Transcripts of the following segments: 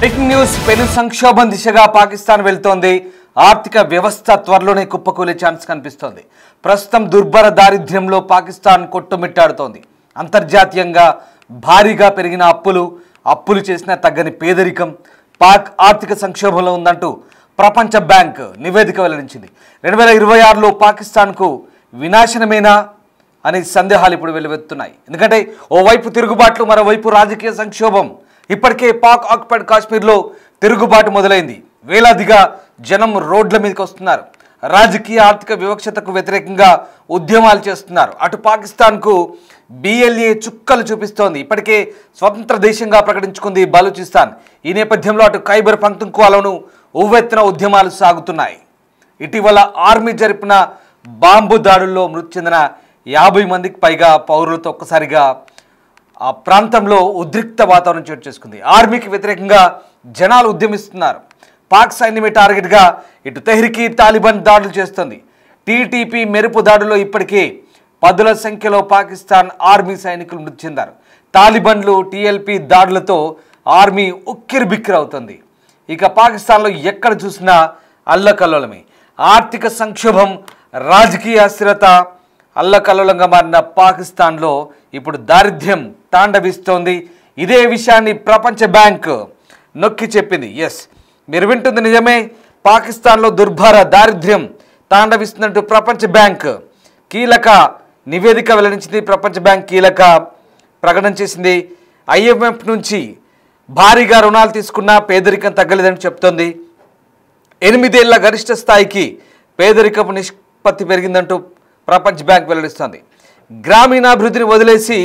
Breaking news పెను సంక్షోభం దిశగా పాకిస్తాన్ వెళ్తోంది. ఆర్థిక వ్యవస్థ త్వరలోనే కుప్పకూలే ఛాన్స్ కనిపిస్తోంది. ప్రస్తుతం దుర్భర దారిద్ర్యంలో పాకిస్తాన్ కొట్టుమిట్టాడుతోంది. అంతర్జాతీయంగా భారీగా పెరిగిన అప్పులు చేసిన తగ్గని పేదరికం, పాక్ ఆర్థిక సంక్షోభంలో ఉందంటూ ప్రపంచ బ్యాంక్ నివేదిక వెల్లడించింది. 2026లో పాకిస్తాన్కు వినాశనమేనా అనే సందేహాలు ఇప్పుడు వెలువెత్తున్నాయి. ఎందుకంటే ఓవైపు తిరుగుబాట్లు, మరోవైపు రాజకీయ సంక్షోభం. ఇప్పటికే పాక్ ఆక్యుపైడ్ కాశ్మీర్లో తిరుగుబాటు మొదలైంది. వేలాదిగా జనం రోడ్ల మీదకి వస్తున్నారు. రాజకీయ ఆర్థిక వివక్షతకు వ్యతిరేకంగా ఉద్యమాలు చేస్తున్నారు. అటు పాకిస్తాన్కు BLA చుక్కలు చూపిస్తోంది. ఇప్పటికే స్వతంత్ర దేశంగా ప్రకటించుకుంది బలూచిస్తాన్. ఈ నేపథ్యంలో అటు ఖైబర్ పఖ్తూన్ఖ్వాలోనూ ఉవ్వెత్తున ఉద్యమాలు సాగుతున్నాయి. ఇటీవల ఆర్మీ జరిపిన బాంబు దాడుల్లో మృతి చెందిన 50 మందికి పైగా పౌరులతో ఒక్కసారిగా ఆ ప్రాంతంలో ఉద్రిక్త వాతావరణం చోటు చేసుకుంది. ఆర్మీకి వ్యతిరేకంగా జనాలు ఉద్యమిస్తున్నారు. పాక్ సైన్యమే టార్గెట్గా ఇటు తెహ్రీకి తాలిబాన్ దాడులు చేస్తుంది. TTP మెరుపు దాడుల్లో ఇప్పటికే 10ల సంఖ్యలో పాకిస్తాన్ ఆర్మీ సైనికులు మృతి చెందారు. తాలిబాన్లు TLP దాడులతో ఆర్మీ ఉక్కిరిబిక్కిరవుతుంది. ఇక పాకిస్తాన్లో ఎక్కడ చూసినా అల్లకల్లోలమే. ఆర్థిక సంక్షోభం, రాజకీయ అస్థిరత. అల్లకల్లోలంగా మారిన పాకిస్తాన్లో ఇప్పుడు దారిద్ర్యం తాండవిస్తోంది. ఇదే విషయాన్ని ప్రపంచ బ్యాంక్ నొక్కి చెప్పింది. ఎస్, మీరు వింటుంది నిజమే. పాకిస్తాన్లో దుర్భర దారిద్ర్యం తాండవిస్తున్నట్టు ప్రపంచ బ్యాంక్ కీలక నివేదిక వెల్లడించింది. ప్రపంచ బ్యాంక్ కీలక ప్రకటన చేసింది. IMF నుంచి భారీగా రుణాలు తీసుకున్నా పేదరికం తగ్గలేదని చెప్తోంది. 8 ఏళ్ల గరిష్ట స్థాయికి పేదరికపు నిష్పత్తి పెరిగిందంటూ ప్రపంచ బ్యాంక్ వెల్లడిస్తోంది. గ్రామీణాభివృద్ధిని వదిలేసి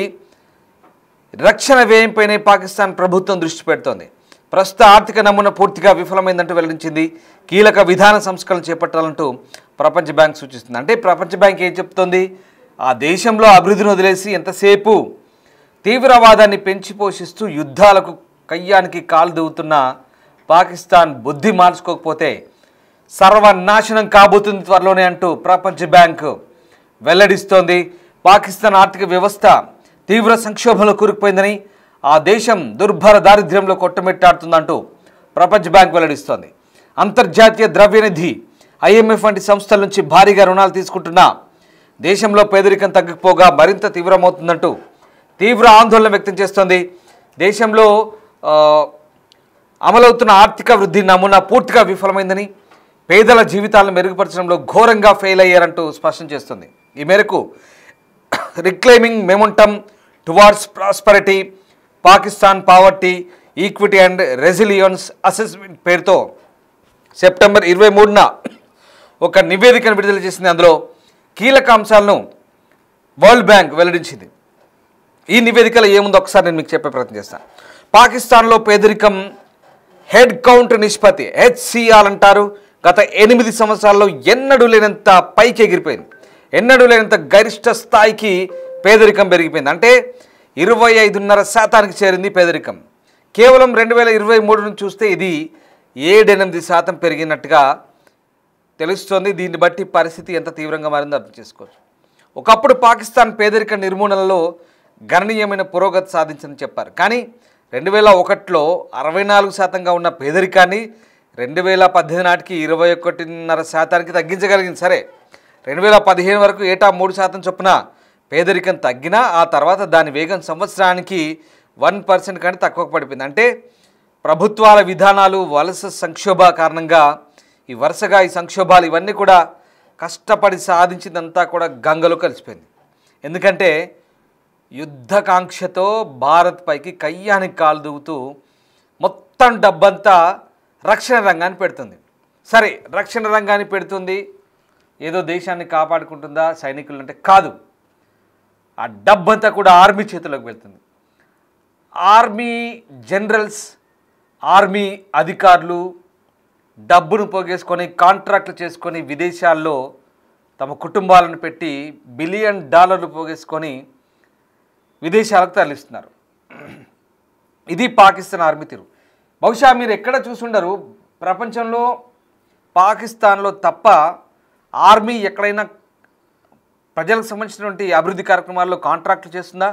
రక్షణ వ్యయంపైనే పాకిస్తాన్ ప్రభుత్వం దృష్టి పెడుతోంది. ప్రస్తుత ఆర్థిక నమూనా పూర్తిగా విఫలమైందంటూ వెల్లడించింది. కీలక విధాన సంస్కరణలు చేపట్టాలంటూ ప్రపంచ బ్యాంక్ సూచిస్తుంది. అంటే ప్రపంచ బ్యాంక్ ఏం చెప్తోంది? ఆ దేశంలో అభివృద్ధిని వదిలేసి ఎంతసేపు తీవ్రవాదాన్ని పెంచి పోషిస్తూ యుద్ధాలకు కయ్యానికి కాలు దువ్వుతున్న పాకిస్తాన్ బుద్ధి మార్చుకోకపోతే సర్వనాశనం కాబోతుంది త్వరలోనే అంటూ ప్రపంచ బ్యాంకు వెల్లడిస్తోంది. పాకిస్తాన్ ఆర్థిక వ్యవస్థ తీవ్ర సంక్షోభంలో కూరుకుపోయిందని, ఆ దేశం దుర్భర దారిద్ర్యంలో కొట్టుమిట్టాడుతుందంటూ ప్రపంచ బ్యాంక్ వెల్లడిస్తోంది. అంతర్జాతీయ ద్రవ్యనిధి, IMF వంటి సంస్థల నుంచి భారీగా రుణాలు తీసుకుంటున్నా దేశంలో పేదరికం తగ్గకపోగా మరింత తీవ్రమవుతుందంటూ తీవ్ర ఆందోళన వ్యక్తం చేస్తోంది. దేశంలో అమలవుతున్న ఆర్థిక వృద్ధి నమూనా పూర్తిగా విఫలమైందని, పేదల జీవితాలను మెరుగుపరచడంలో ఘోరంగా ఫెయిల్ అయ్యారంటూ స్పష్టం చేస్తుంది. ఈ మేరకు రిక్లైమింగ్ momentum towards prosperity, Pakistan poverty, equity and resilience assessment పేరుతో సెప్టెంబర్ 23న ఒక నివేదికను విడుదల చేసింది. అందులో కీలక అంశాలను వరల్డ్ బ్యాంక్ వెల్లడించింది. ఈ నివేదికలో ఏముందో ఒకసారి నేను మీకు చెప్పే ప్రయత్నం చేస్తాను. పాకిస్తాన్లో పేదరికం హెడ్ కౌంట్ నిష్పత్తి, HCR అంటారు, గత 8 సంవత్సరాల్లో ఎన్నడూ లేనంత పైకి ఎగిరిపోయింది. ఎన్నడూ లేనంత గరిష్ట స్థాయికి పేదరికం పెరిగిపోయింది. అంటే 25.5% చేరింది పేదరికం. కేవలం 2023 నుంచి చూస్తే ఇది 7-8% పెరిగినట్టుగా తెలుస్తోంది. దీన్ని బట్టి పరిస్థితి ఎంత తీవ్రంగా మారిందో అర్థం చేసుకోవచ్చు. ఒకప్పుడు పాకిస్తాన్ పేదరిక నిర్మూలనలో గణనీయమైన పురోగతి సాధించిందని చెప్పారు. కానీ 2001లో 64%గా ఉన్న పేదరికాన్ని 2018 నాటికి 21.5%కి తగ్గించగలిగింది. సరే, 2015 వరకు ఏటా 3% చొప్పున పేదరికం తగ్గినా ఆ తర్వాత దాని వేగం సంవత్సరానికి 1% కంటే తక్కువ పడిపోయింది. అంటే ప్రభుత్వాల విధానాలు, వలస సంక్షోభ కారణంగా ఈ వరుసగా ఈ సంక్షోభాలు ఇవన్నీ కూడా కష్టపడి సాధించిందంతా కూడా గంగలో కలిసిపోయింది. ఎందుకంటే యుద్ధకాంక్షతో భారత్ పైకి కయ్యానికి కాలు దూవుతూ మొత్తం డబ్బంతా రక్షణ రంగాన్ని పెడుతుంది. సరే, రక్షణ రంగాన్ని పెడుతుంది, ఏదో దేశాన్ని కాపాడుకుంటుందా సైనికులు అంటే కాదు. ఆ డబ్బంతా కూడా ఆర్మీ చేతుల్లోకి వెళ్తుంది. ఆర్మీ జనరల్స్, ఆర్మీ అధికారులు డబ్బును పోగేసుకొని కాంట్రాక్ట్లు చేసుకొని విదేశాల్లో తమ కుటుంబాలను పెట్టి $1 బిలియన్ పోగేసుకొని విదేశాలకు తరలిస్తున్నారు. ఇది పాకిస్తాన్ ఆర్మీ తీరు. బహుశా మీరు ఎక్కడ చూసుండరు, ప్రపంచంలో పాకిస్తాన్లో తప్ప ఆర్మీ ఎక్కడైనా ప్రజలకు సంబంధించినటువంటి అభివృద్ధి కార్యక్రమాల్లో కాంట్రాక్టులు చేస్తుందా,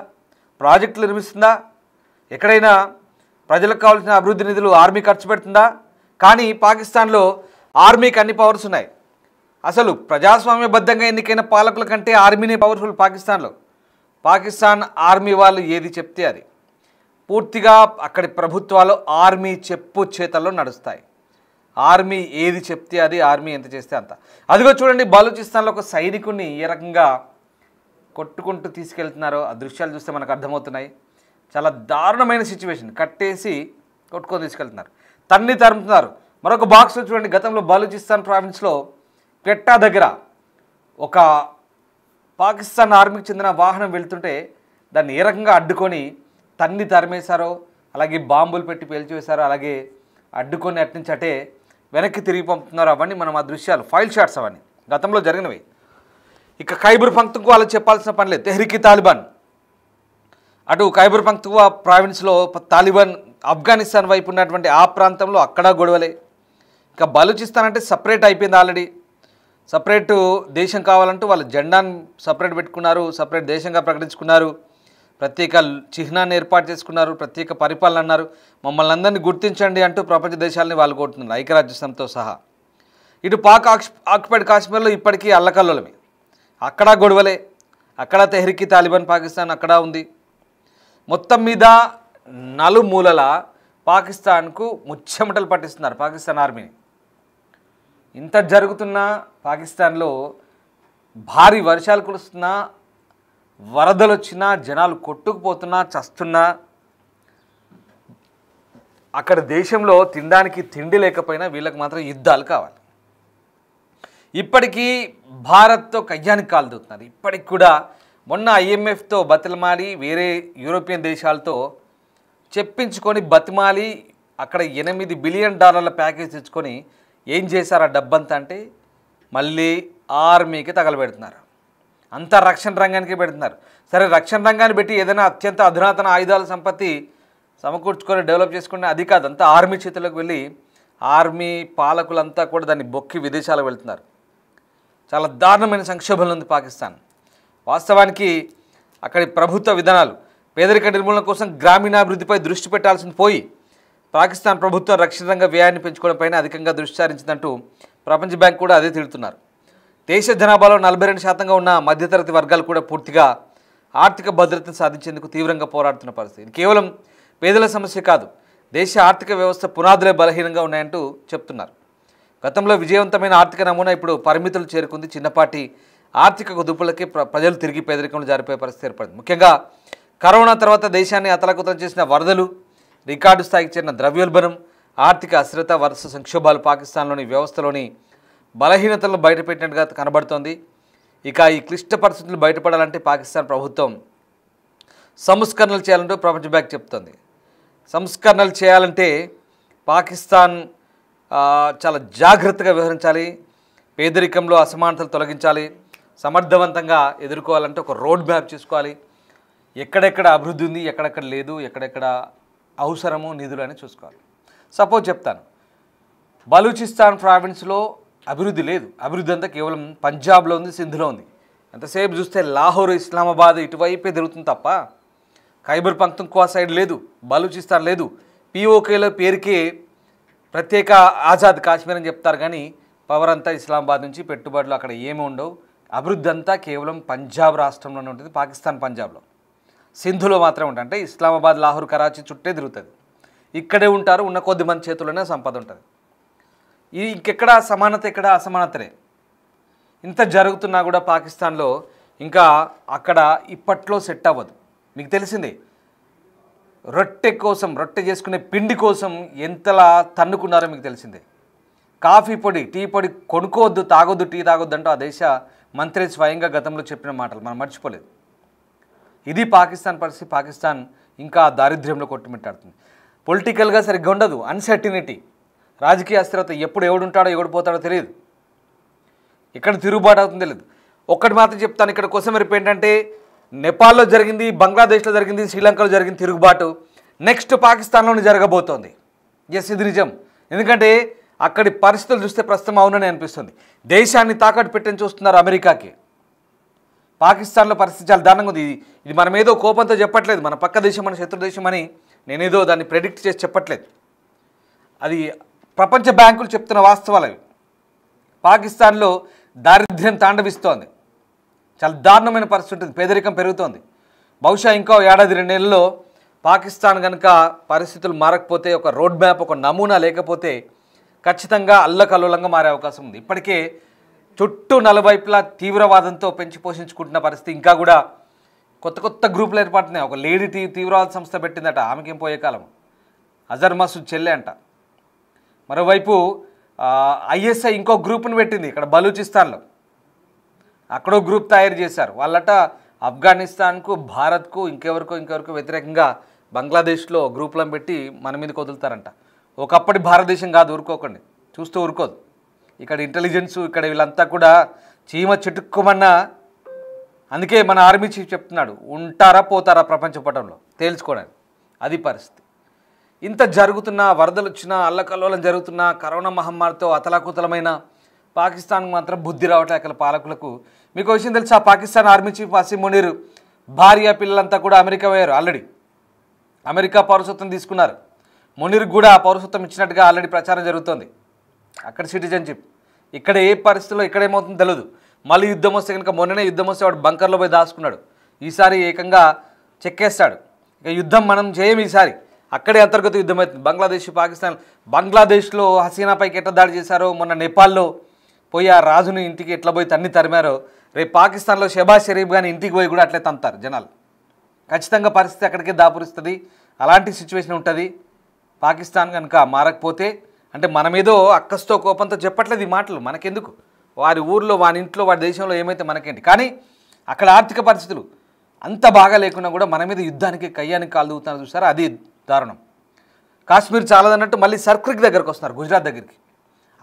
ప్రాజెక్టులు నిర్మిస్తుందా, ఎక్కడైనా ప్రజలకు కావాల్సిన అభివృద్ధి నిధులు ఆర్మీ ఖర్చు పెడుతుందా? కానీ పాకిస్తాన్లో ఆర్మీకి అన్ని పవర్స్ ఉన్నాయి. అసలు ప్రజాస్వామ్యబద్ధంగా ఎన్నికైన పాలకుల కంటే ఆర్మీనే పవర్ఫుల్ పాకిస్తాన్లో. పాకిస్తాన్ ఆర్మీ వాళ్ళు ఏది చెప్తే అది. పూర్తిగా అక్కడి ప్రభుత్వాలు ఆర్మీ చెప్పు చేతల్లో నడుస్తాయి. ఆర్మీ ఏది చెప్తే అది, ఆర్మీ ఎంత చేస్తే అంత. అదిగో చూడండి, బలూచిస్తాన్లో ఒక సైనికుడిని ఏ రకంగా కొట్టుకుంటూ తీసుకెళ్తున్నారో ఆ దృశ్యాలు చూస్తే మనకు అర్థమవుతున్నాయి. చాలా దారుణమైన సిచ్యువేషన్. కట్టేసి కొట్టుకొని తీసుకెళ్తున్నారు, తన్ని తరుముతున్నారు. మరొక బాక్స్లో చూడండి, గతంలో బలూచిస్తాన్ ప్రావిన్స్లో క్వెట్టా దగ్గర ఒక పాకిస్తాన్ ఆర్మీకి చెందిన వాహనం వెళ్తుంటే దాన్ని ఏ రకంగా అడ్డుకొని తన్ని తరిమేశారో, అలాగే బాంబులు పెట్టి పేల్చివేశారో, అలాగే అడ్డుకొని అట్నుంచి అటే వెనక్కి తిరిగి పంపుతున్నారు. అవన్నీ మనం ఆ దృశ్యాలు, ఫైల్ షాట్స్ అవన్నీ గతంలో జరిగినవి. ఇక ఖైబర్ పఖ్తూన్ఖ్వా చెప్పాల్సిన పని లేదు. తెహ్రీక్ తాలిబాన్ అటు ఖైబర్ పఖ్తూన్ఖ్వా ప్రావిన్స్లో తాలిబాన్ ఆఫ్ఘనిస్తాన్ వైపు ఉన్నటువంటి ఆ ప్రాంతంలో అక్కడ గొడవలే. ఇక బలూచిస్తాన్ అంటే సపరేట్ అయిపోయింది ఆల్రెడీ. సపరేట్ దేశం కావాలంటూ వాళ్ళు జెండాను సపరేట్ పెట్టుకున్నారు, సపరేట్ దేశంగా ప్రకటించుకున్నారు, ప్రత్యేక చిహ్నాన్ని ఏర్పాటు చేసుకున్నారు, ప్రత్యేక పరిపాలన అన్నారు. మమ్మల్ని అందరినీ గుర్తించండి అంటూ ప్రపంచ దేశాలని వాళ్ళు కోరుతున్నారు, ఐక్యరాజ్యసమితితో సహా. ఇటు పాక్ ఆక్యుపైడ్ కాశ్మీర్లో ఇప్పటికీ అల్లకల్లోలమే, అక్కడ గొడవలే. అక్కడ తెహ్రీక్ తాలిబాన్ పాకిస్తాన్ అక్కడ ఉంది. మొత్తం మీద నలుమూలల పాకిస్తాన్కు ముచ్చెమటలు పట్టిస్తున్నారు పాకిస్తాన్ ఆర్మీని. ఇంత జరుగుతున్నా పాకిస్తాన్లో భారీ వర్షాలు కురుస్తున్నా, వరదలు వచ్చినా, జనాలు కొట్టుకుపోతున్నా, చస్తున్నా, అక్కడ దేశంలో తినడానికి తిండి లేకపోయినా వీళ్ళకి మాత్రం యుద్ధాలు కావాలి. ఇప్పటికీ భారత్తో కయ్యానికి కాలుతున్నారు. ఇప్పటికి కూడా మొన్న IMFతో బతిమాలి, వేరే యూరోపియన్ దేశాలతో చెప్పించుకొని బతిమాలి అక్కడ $8 బిలియన్ ప్యాకేజ్ తెచ్చుకొని ఏం చేశారు ఆ డబ్బంతా అంటే మళ్ళీ ఆర్మీకి తగలబెడుతున్నారు. అంతా రక్షణ రంగానికి పెడుతున్నారు. సరే, రక్షణ రంగాన్ని పెట్టి ఏదైనా అత్యంత అధునాతన ఆయుధాల సంపత్తి సమకూర్చుకొని డెవలప్ చేసుకుని అది కాదు, అంతా ఆర్మీ చేతులకు వెళ్ళి ఆర్మీ పాలకులంతా కూడా దాన్ని బొక్కి విదేశాలకు వెళ్తున్నారు. చాలా దారుణమైన సంక్షోభంలో ఉంది పాకిస్తాన్. వాస్తవానికి అక్కడి ప్రభుత్వ విధానాలు పేదరిక నిర్మూలన కోసం గ్రామీణాభివృద్ధిపై దృష్టి పెట్టాల్సింది పోయి పాకిస్తాన్ ప్రభుత్వం రక్షణ రంగ వ్యయాన్ని పెంచుకోవడం పైన అధికంగా దృష్టి సారించిందంటూ ప్రపంచ బ్యాంక్ కూడా అదే తిడుతున్నారు. దేశ జనాభాలో 42% ఉన్న మధ్యతరగతి వర్గాలు కూడా పూర్తిగా ఆర్థిక భద్రతను సాధించేందుకు తీవ్రంగా పోరాడుతున్న పరిస్థితి. ఇది కేవలం పేదల సమస్య కాదు, దేశ ఆర్థిక వ్యవస్థ పునాదులే బలహీనంగా ఉన్నాయంటూ చెప్తున్నారు. గతంలో విజయవంతమైన ఆర్థిక నమూనా ఇప్పుడు పరిమితులు చేరుకుంది. చిన్నపాటి ఆర్థిక కుదుపులకి ప్రజలు తిరిగి పేదరికంలో జారిపోయే పరిస్థితి ఏర్పడింది. ముఖ్యంగా కరోనా తర్వాత దేశాన్ని అతలాకుతలం చేసిన వరదలు, రికార్డు స్థాయికి చేరిన ద్రవ్యోల్బణం, ఆర్థిక అస్థిరత, వరుస సంక్షోభాలు పాకిస్తాన్లోని వ్యవస్థలోని బలహీనతలను బయటపెట్టినట్టుగా కనబడుతోంది. ఇక ఈ క్లిష్ట పరిస్థితులు బయటపడాలంటే పాకిస్తాన్ ప్రభుత్వం సంస్కరణలు చేయాలంటూ ప్రపంచ బ్యాంక్ చెప్తోంది. సంస్కరణలు చేయాలంటే పాకిస్తాన్ చాలా జాగ్రత్తగా వ్యవహరించాలి, పేదరికంలో అసమానతలు తొలగించాలి, సమర్థవంతంగా ఎదుర్కోవాలంటే ఒక రోడ్ మ్యాప్ చేసుకోవాలి, ఎక్కడెక్కడ అభివృద్ధి ఉంది, ఎక్కడెక్కడ లేదు, ఎక్కడెక్కడ అవసరము నిధులు అని చూసుకోవాలి. సపోజ్ చెప్తాను, బలూచిస్తాన్ ప్రావిన్స్లో అభివృద్ధి లేదు. అభివృద్ధి అంతా కేవలం పంజాబ్లో ఉంది, సింధులో ఉంది. ఎంతసేపు చూస్తే లాహోర్, ఇస్లామాబాద్ ఇటువైపే తిరుగుతుంది తప్ప ఖైబర్ పఖ్తూన్ఖ్వా సైడ్ లేదు, బలూచిస్తాన్ లేదు. POKలో పేరుకే ప్రత్యేక ఆజాద్ కాశ్మీర్ అని చెప్తారు, కానీ పవర్ అంతా ఇస్లామాబాద్ నుంచి, పెట్టుబడులు అక్కడ ఏమి ఉండవు. అభివృద్ధి అంతా కేవలం పంజాబ్ రాష్ట్రంలోనే ఉంటుంది, పాకిస్తాన్ పంజాబ్లో. సింధులో మాత్రమే ఉంటుంది, అంటే ఇస్లామాబాద్, లాహోర్, కరాచీ చుట్టే తిరుగుతుంది. ఇక్కడే ఉంటారు, ఉన్న కొద్ది మంది చేతుల్లోనే సంపద ఉంటుంది. ఇది ఇంకెక్కడ సమానత, ఎక్కడ అసమానతనే. ఇంత జరుగుతున్నా కూడా పాకిస్తాన్లో ఇంకా అక్కడ ఇప్పట్లో సెట్ అవ్వదు. మీకు తెలిసిందే, రొట్టె కోసం, రొట్టె చేసుకునే పిండి కోసం ఎంతలా తన్నుకున్నారో మీకు తెలిసిందే. కాఫీ పొడి, టీ పొడి కొనుక్కోవద్దు, తాగొద్దు, టీ తాగొద్దు అంటూ ఆ దేశ మంత్రి స్వయంగా గతంలో చెప్పిన మాటలు మనం మర్చిపోలేదు. ఇది పాకిస్తాన్ పరిస్థితి. పాకిస్తాన్ ఇంకా దారిద్ర్యంలో కొట్టుమిట్టాడుతుంది. పొలిటికల్గా సరిగ్గా ఉండదు, అన్సర్టినిటీ, రాజకీయ అస్థిరత, ఎప్పుడు ఎవడుంటాడో ఎవడు పోతాడో తెలియదు, ఎక్కడ తిరుగుబాటు అవుతుందో తెలియదు. ఒక్కటి మాత్రం చెప్తాను, ఇక్కడ కొసమెరుపు ఏంటంటే నేపాల్లో జరిగింది, బంగ్లాదేశ్లో జరిగింది, శ్రీలంకలో జరిగింది తిరుగుబాటు, నెక్స్ట్ పాకిస్తాన్లోనే జరగబోతోంది. ఎస్, ఇది నిజం. ఎందుకంటే అక్కడి పరిస్థితులు చూస్తే ప్రస్తుతం అవునని అనిపిస్తుంది. దేశాన్ని తాకట్టు పెట్టని చూస్తున్నారు అమెరికాకి. పాకిస్తాన్లో పరిస్థితి చాలా దారుణంగా ఉంది. ఇది మనం ఏదో కోపంతో చెప్పట్లేదు, మన పక్క దేశం, మన శత్రు దేశం అని నేనేదో దాన్ని ప్రెడిక్ట్ చేసి చెప్పట్లేదు. అది ప్రపంచ బ్యాంకులు చెప్తున్న వాస్తవాలు అవి. పాకిస్తాన్లో దారిద్ర్యం తాండవిస్తోంది. చాలా దారుణమైన పరిస్థితి ఉంటుంది. పేదరికం పెరుగుతోంది. బహుశా ఇంకో ఏడాది 2 నెలల్లో పాకిస్తాన్ కనుక పరిస్థితులు మారకపోతే, ఒక రోడ్ మ్యాప్, ఒక నమూనా లేకపోతే ఖచ్చితంగా అల్లకల్లోలంగా మారే అవకాశం ఉంది. ఇప్పటికే చుట్టూ నలువైపులా తీవ్రవాదంతో పెంచి పోషించుకుంటున్న పరిస్థితి. ఇంకా కూడా కొత్త కొత్త గ్రూపులు ఏర్పడుతున్నాయి. ఒక లేడీ తీవ్రవాద సంస్థ పెట్టిందట, ఆమెకేం పోయే కాలం. అజర్ మసూద్ చెల్లె అంట. మరోవైపు ఐఎస్ఐ ఇంకో గ్రూప్ను పెట్టింది ఇక్కడ బలూచిస్తాన్లో. అక్కడో గ్రూప్ తయారు చేశారు. వాళ్ళట ఆఫ్ఘనిస్తాన్కు, భారత్కు, ఇంకెవరికో వ్యతిరేకంగా బంగ్లాదేశ్లో గ్రూపులను పెట్టి మన మీదకి వదులుతారంట. ఒకప్పటి భారతదేశం కాదు, ఊరుకోకండి, చూస్తూ ఊరుకోదు. ఇక్కడ ఇంటెలిజెన్సు, ఇక్కడ వీళ్ళంతా కూడా చీమ చిటుక్కుమన్న. అందుకే మన ఆర్మీ చీఫ్ చెప్తున్నాడు, ఉంటారా పోతారా ప్రపంచ పటంలో తేల్చుకోవడానికి. అది పరిస్థితి. ఇంత జరుగుతున్నా, వరదలు వచ్చినా, అల్లకల్లోలం జరుగుతున్నా, కరోనా మహమ్మారితో అతలాకుతలమైన పాకిస్తాన్కు మాత్రం బుద్ధి రావట్లే అక్కడ పాలకులకు. మీకు విషయం తెలుసా, పాకిస్తాన్ ఆర్మీ చీఫ్ అసీం మునీర్ భార్య పిల్లలంతా కూడా అమెరికా పోయారు. ఆల్రెడీ అమెరికా పౌరసత్వం తీసుకున్నారు. మునీర్ కూడా పౌరసత్వం ఇచ్చినట్టుగా ఆల్రెడీ ప్రచారం జరుగుతోంది. అక్కడ సిటిజన్షిప్. ఇక్కడ ఏ పరిస్థితుల్లో ఇక్కడేమవుతుందో తెలియదు. మళ్ళీ యుద్ధం వస్తే కనుక, మొన్ననే యుద్ధం వస్తే వాడు బంకర్లో పోయి దాచుకున్నాడు. ఈసారి ఏకంగా చెక్కేస్తాడు. ఇక యుద్ధం మనం చేయం ఈసారి. అక్కడే అంతర్గత యుద్ధం అవుతుంది. బంగ్లాదేశ్, పాకిస్తాన్. బంగ్లాదేశ్లో హసీనాపైకి ఎట్లా దాడి చేశారో, మొన్న నేపాల్లో పోయి ఆ రాజుని ఇంటికి ఎట్లా పోయి తన్ని తరిమారో, రేపు పాకిస్తాన్లో షెబాజ్ షరీఫ్ కానీ ఇంటికి పోయి కూడా అట్లే తంతారు జనాలు. ఖచ్చితంగా పరిస్థితి అక్కడికే దాపురిస్తుంది. అలాంటి సిచ్యువేషన్ ఉంటుంది. పాకిస్తాన్ కనుక మారకపోతే, అంటే మనమేదో అక్కస్తో కోపంతో చెప్పట్లేదు ఈ మాటలు, మనకెందుకు, వారి ఊర్లో, వారి ఇంట్లో, వారి దేశంలో ఏమైతే మనకేంటి. కానీ అక్కడ ఆర్థిక పరిస్థితులు అంత బాగా లేకున్నా కూడా మన మీద యుద్ధానికి, కయ్యానికి కాలు దూకుతున్నారు చూసారా, అది దారుణం. కాశ్మీర్ చాలదన్నట్టు మళ్ళీ సర్క్రిక్ దగ్గరకు వస్తున్నారు, గుజరాత్ దగ్గరికి.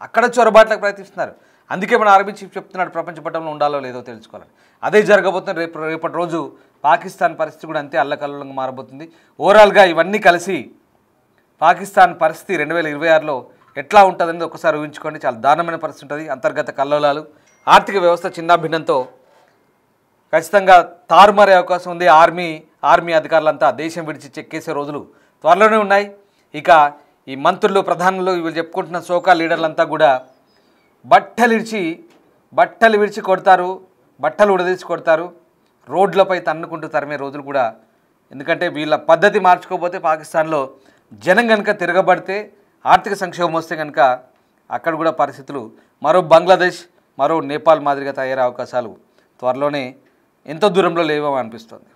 అక్కడ చొరబాట్లకు ప్రయత్నిస్తున్నారు. అందుకే మన ఆర్మీ చీఫ్ చెప్తున్నాడు, ప్రపంచ పటంలో ఉండాలో లేదో తెలుసుకోవాలని. అదే జరగబోతుంది. రేపటి రోజు పాకిస్తాన్ పరిస్థితి కూడా అంతే అల్లకల్లోలంగా మారబోతుంది. ఓవరాల్గా ఇవన్నీ కలిసి పాకిస్తాన్ పరిస్థితి 2026లో ఎట్లా ఉంటుందని ఒకసారి ఊహించుకోండి. చాలా దారుణమైన పరిస్థితి ఉంటుంది. అంతర్గత కల్లోలాలు, ఆర్థిక వ్యవస్థ చిన్నాభిన్నంతో ఖచ్చితంగా తారుమారే అవకాశం ఉంది. ఆర్మీ అధికారులంతా దేశం విడిచి చెక్కేసే రోజులు త్వరలోనే ఉన్నాయి. ఇక ఈ మంత్రులు, ప్రధానులు, వీళ్ళు చెప్పుకుంటున్న సోకా లీడర్లంతా కూడా బట్టలు విడిచి కొడతారు, బట్టలు ఉడదీసి కొడతారు, రోడ్లపై తన్నుకుంటూ తరిమే రోజులు కూడా. ఎందుకంటే వీళ్ళ పద్ధతి మార్చుకోకపోతే, పాకిస్తాన్లో జనం కనుక తిరగబడితే, ఆర్థిక సంక్షోభం వస్తే కనుక అక్కడ కూడా పరిస్థితులు మరో బంగ్లాదేశ్, మరో నేపాల్ మాదిరిగా తయారయ్యే అవకాశాలు త్వరలోనే ఎంతో దూరంలో లేవో అనిపిస్తుంది.